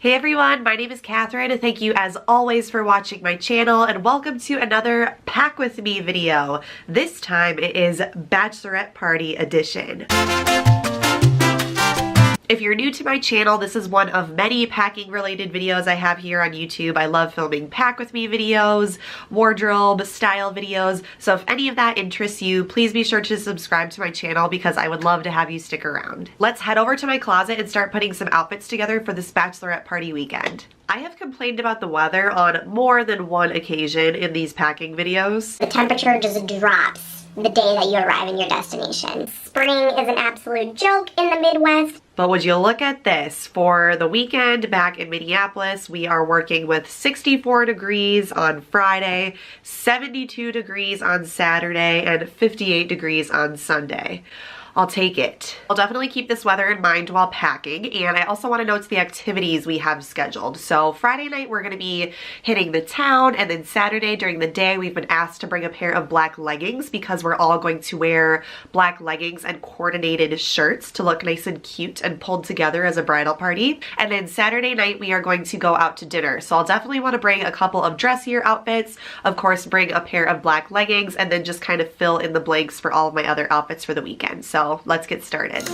Hey everyone, my name is Kathryn and thank you as always for watching my channel and welcome to another Pack With Me video. This time it is Bachelorette Party Edition. If you're new to my channel, this is one of many packing related videos I have here on YouTube. I love filming Pack With Me videos, wardrobe, style videos, so if any of that interests you, please be sure to subscribe to my channel because I would love to have you stick around. Let's head over to my closet and start putting some outfits together for this Bachelorette party weekend. I have complained about the weather on more than one occasion in these packing videos. The temperature just drops the day that you arrive in your destination. Spring is an absolute joke in the Midwest. But would you look at this? For the weekend back in Minneapolis, we are working with 64 degrees on Friday, 72 degrees on Saturday, and 58 degrees on Sunday. I'll take it. I'll definitely keep this weather in mind while packing, and I also want to note the activities we have scheduled. So Friday night we're going to be hitting the town, and then Saturday during the day we've been asked to bring a pair of black leggings because we're all going to wear black leggings and coordinated shirts to look nice and cute and pulled together as a bridal party. And then Saturday night we are going to go out to dinner. So I'll definitely want to bring a couple of dressier outfits, of course bring a pair of black leggings, and then just kind of fill in the blanks for all of my other outfits for the weekend. So let's get started.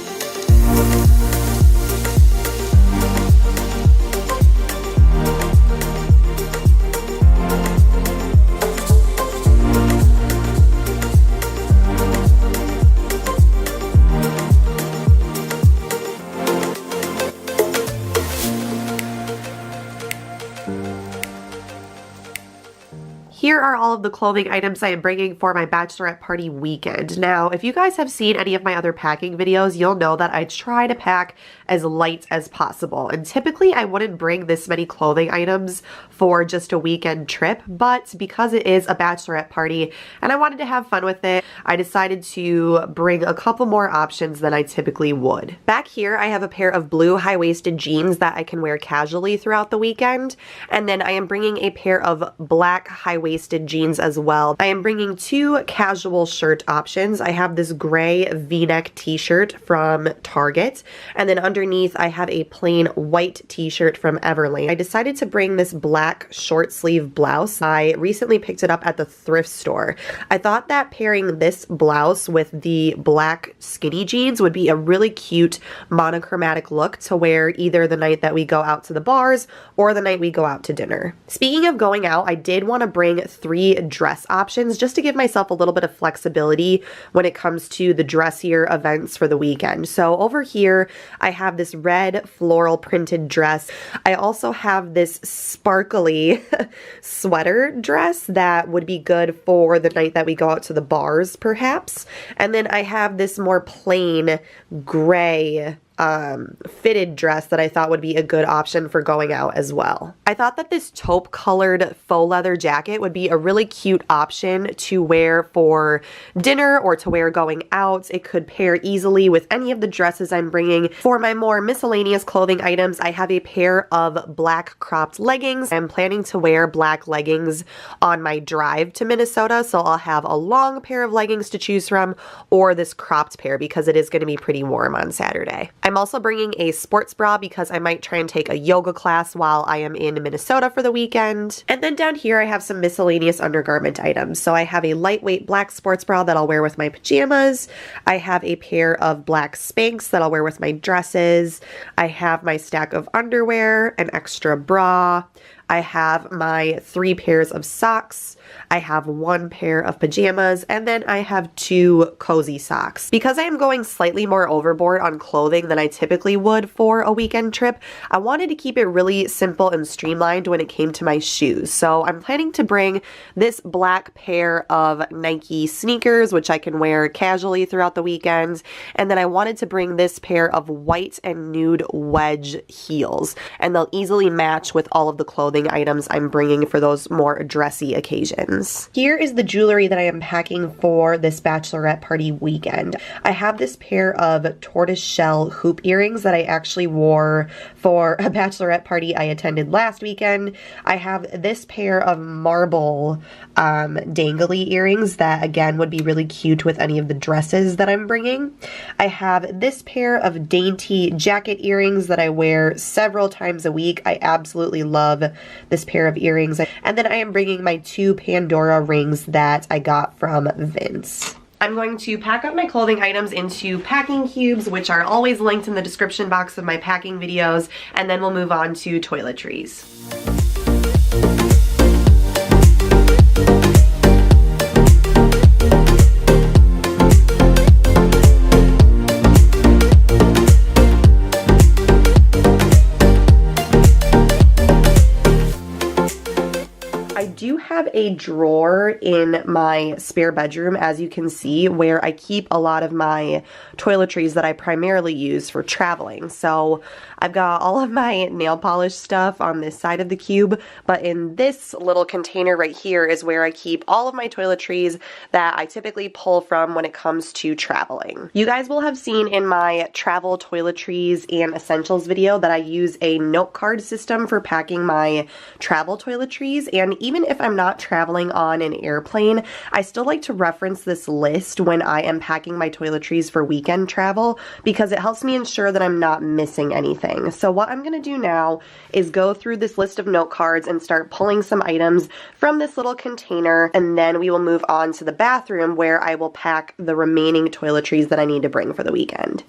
Here are all of the clothing items I am bringing for my bachelorette party weekend. Now, if you guys have seen any of my other packing videos, you'll know that I try to pack as light as possible. And typically I wouldn't bring this many clothing items for just a weekend trip, but because it is a bachelorette party and I wanted to have fun with it, I decided to bring a couple more options than I typically would. Back here, I have a pair of blue high-waisted jeans that I can wear casually throughout the weekend. And then I am bringing a pair of black high-waisted jeans as well. I am bringing two casual shirt options. I have this gray v-neck t-shirt from Target, and then underneath I have a plain white t-shirt from Everlane. I decided to bring this black short sleeve blouse. I recently picked it up at the thrift store. I thought that pairing this blouse with the black skinny jeans would be a really cute monochromatic look to wear either the night that we go out to the bars or the night we go out to dinner. Speaking of going out, I did want to bring three dress options just to give myself a little bit of flexibility when it comes to the dressier events for the weekend. So over here, I have this red floral printed dress. I also have this sparkly sweater dress that would be good for the night that we go out to the bars, perhaps. And then I have this more plain gray fitted dress that I thought would be a good option for going out as well. I thought that this taupe colored faux leather jacket would be a really cute option to wear for dinner or to wear going out. It could pair easily with any of the dresses I'm bringing. For my more miscellaneous clothing items, I have a pair of black cropped leggings. I'm planning to wear black leggings on my drive to Minnesota, so I'll have a long pair of leggings to choose from or this cropped pair because it is going to be pretty warm on Saturday. I'm also bringing a sports bra because I might try and take a yoga class while I am in Minnesota for the weekend. And then down here I have some miscellaneous undergarment items. So I have a lightweight black sports bra that I'll wear with my pajamas. I have a pair of black Spanx that I'll wear with my dresses. I have my stack of underwear, an extra bra. I have my 3 pairs of socks. I have 1 pair of pajamas, and then I have 2 cozy socks. Because I am going slightly more overboard on clothing than I typically would for a weekend trip, I wanted to keep it really simple and streamlined when it came to my shoes. So I'm planning to bring this black pair of Nike sneakers, which I can wear casually throughout the weekend, and then I wanted to bring this pair of white and nude wedge heels, and they'll easily match with all of the clothing clothing items I'm bringing for those more dressy occasions. Here is the jewelry that I am packing for this bachelorette party weekend. I have this pair of tortoiseshell hoop earrings that I actually wore for a bachelorette party I attended last weekend. I have this pair of marble dangly earrings that again would be really cute with any of the dresses that I'm bringing. I have this pair of dainty jacket earrings that I wear several times a week. I absolutely love this pair of earrings. And then I am bringing my 2 Pandora rings that I got from Vince. I'm going to pack up my clothing items into packing cubes, which are always linked in the description box of my packing videos, and then we'll move on to toiletries. I do have a drawer in my spare bedroom, as you can see, where I keep a lot of my toiletries that I primarily use for traveling. So I've got all of my nail polish stuff on this side of the cube, but in this little container right here is where I keep all of my toiletries that I typically pull from when it comes to traveling. You guys will have seen in my travel toiletries and essentials video that I use a note card system for packing my travel toiletries, and even if I'm not traveling on an airplane, I still like to reference this list when I am packing my toiletries for weekend travel because it helps me ensure that I'm not missing anything. So what I'm going to do now is go through this list of note cards and start pulling some items from this little container, and then we will move on to the bathroom where I will pack the remaining toiletries that I need to bring for the weekend.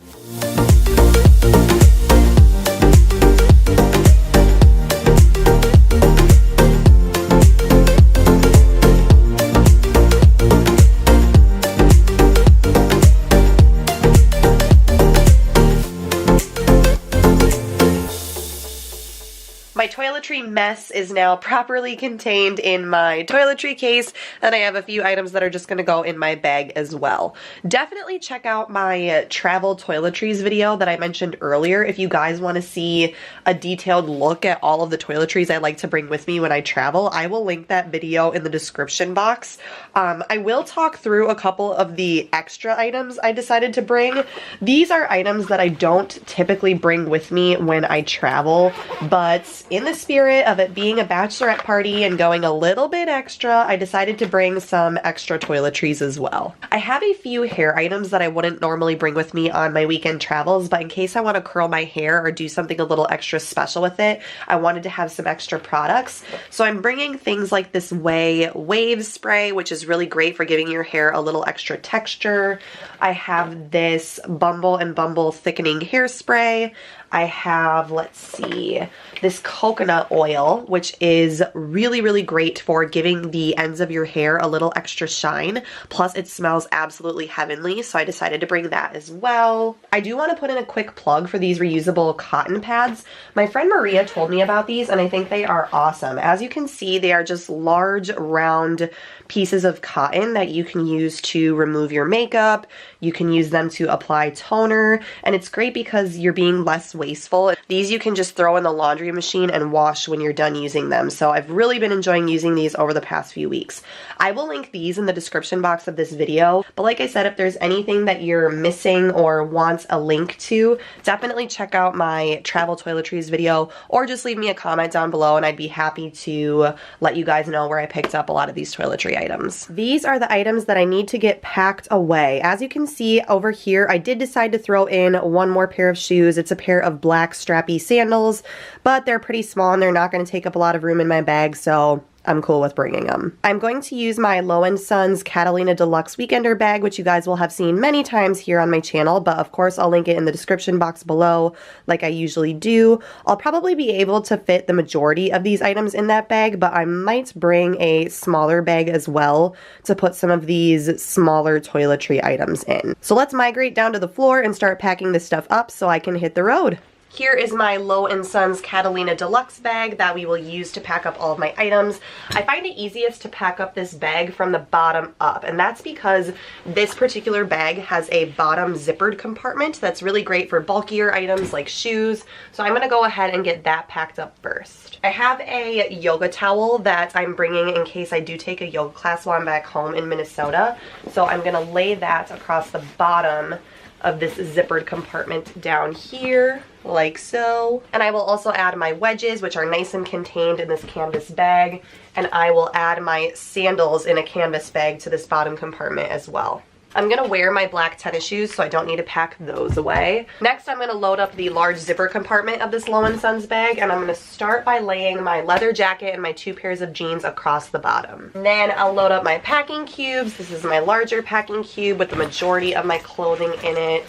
My toiletry mess is now properly contained in my toiletry case, and I have a few items that are just going to go in my bag as well. Definitely check out my travel toiletries video that I mentioned earlier if you guys want to see a detailed look at all of the toiletries I like to bring with me when I travel. I will link that video in the description box. I will talk through a couple of the extra items I decided to bring. These are items that I don't typically bring with me when I travel, but in the spirit of it being a bachelorette party and going a little bit extra, I decided to bring some extra toiletries as well. I have a few hair items that I wouldn't normally bring with me on my weekend travels, but in case I want to curl my hair or do something a little extra special with it, I wanted to have some extra products. So I'm bringing things like this wave spray, which is really great for giving your hair a little extra texture. I have this Bumble and Bumble thickening hairspray. I have, let's see, this coconut oil, which is really, really great for giving the ends of your hair a little extra shine. Plus, it smells absolutely heavenly, so I decided to bring that as well. I do want to put in a quick plug for these reusable cotton pads. My friend Maria told me about these, and I think they are awesome. As you can see, they are just large, round pieces of cotton that you can use to remove your makeup. You can use them to apply toner, and it's great because you're being less wasteful. These you can just throw in the laundry machine and wash when you're done using them. So I've really been enjoying using these over the past few weeks. I will link these in the description box of this video, but like I said, if there's anything that you're missing or want a link to, definitely check out my travel toiletries video or just leave me a comment down below and I'd be happy to let you guys know where I picked up a lot of these toiletry items. These are the items that I need to get packed away. As you can see over here, I did decide to throw in one more pair of shoes. It's a pair of black strappy sandals, but they're pretty small and they're not going to take up a lot of room in my bag, so I'm cool with bringing them. I'm going to use my Low & Sons Catalina Deluxe Weekender bag, which you guys will have seen many times here on my channel, but of course I'll link it in the description box below like I usually do. I'll probably be able to fit the majority of these items in that bag, but I might bring a smaller bag as well to put some of these smaller toiletry items in. So let's migrate down to the floor and start packing this stuff up so I can hit the road. Here is my Low & Sons Catalina Deluxe bag that we will use to pack up all of my items. I find it easiest to pack up this bag from the bottom up, and that's because this particular bag has a bottom zippered compartment that's really great for bulkier items like shoes. So I'm gonna go ahead and get that packed up first. I have a yoga towel that I'm bringing in case I do take a yoga class while I'm back home in Minnesota. So I'm gonna lay that across the bottom of this zippered compartment down here, like so. And I will also add my wedges, which are nice and contained in this canvas bag. And I will add my sandals in a canvas bag to this bottom compartment as well. I'm gonna wear my black tennis shoes, so I don't need to pack those away. Next, I'm gonna load up the large zipper compartment of this Low & Sons bag, and I'm gonna start by laying my leather jacket and my 2 pairs of jeans across the bottom. And then I'll load up my packing cubes. This is my larger packing cube with the majority of my clothing in it.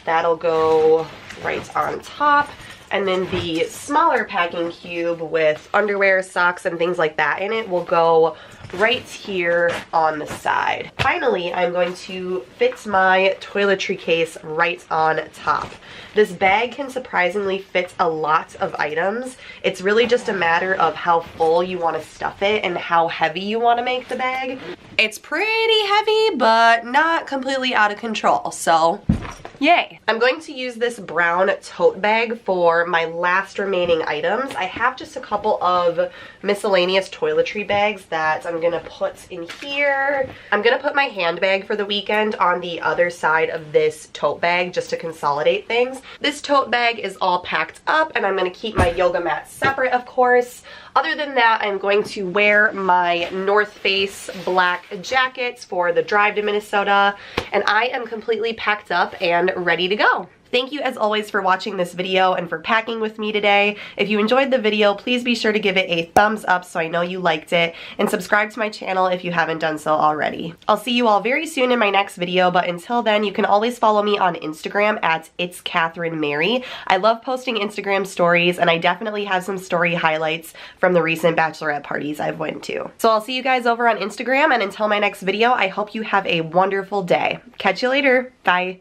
That'll go right on top. And then the smaller packing cube with underwear, socks, and things like that in it will go right here on the side. Finally, I'm going to fit my toiletry case right on top. This bag can surprisingly fit a lot of items. It's really just a matter of how full you want to stuff it and how heavy you want to make the bag. It's pretty heavy, but not completely out of control, so yay. I'm going to use this brown tote bag for my last remaining items. I have just a couple of miscellaneous toiletry bags that I'm gonna put in here. I'm gonna put my handbag for the weekend on the other side of this tote bag just to consolidate things. This tote bag is all packed up, and I'm gonna keep my yoga mat separate, of course. Other than that, I'm going to wear my North Face black jackets for the drive to Minnesota, and I am completely packed up and ready to go. Thank you as always for watching this video and for packing with me today. If you enjoyed the video, please be sure to give it a thumbs up so I know you liked it, and subscribe to my channel if you haven't done so already. I'll see you all very soon in my next video, but until then, you can always follow me on Instagram at It's Kathryn Mary. I love posting Instagram stories, and I definitely have some story highlights from the recent bachelorette parties I've went to. So I'll see you guys over on Instagram, and until my next video, I hope you have a wonderful day. Catch you later. Bye.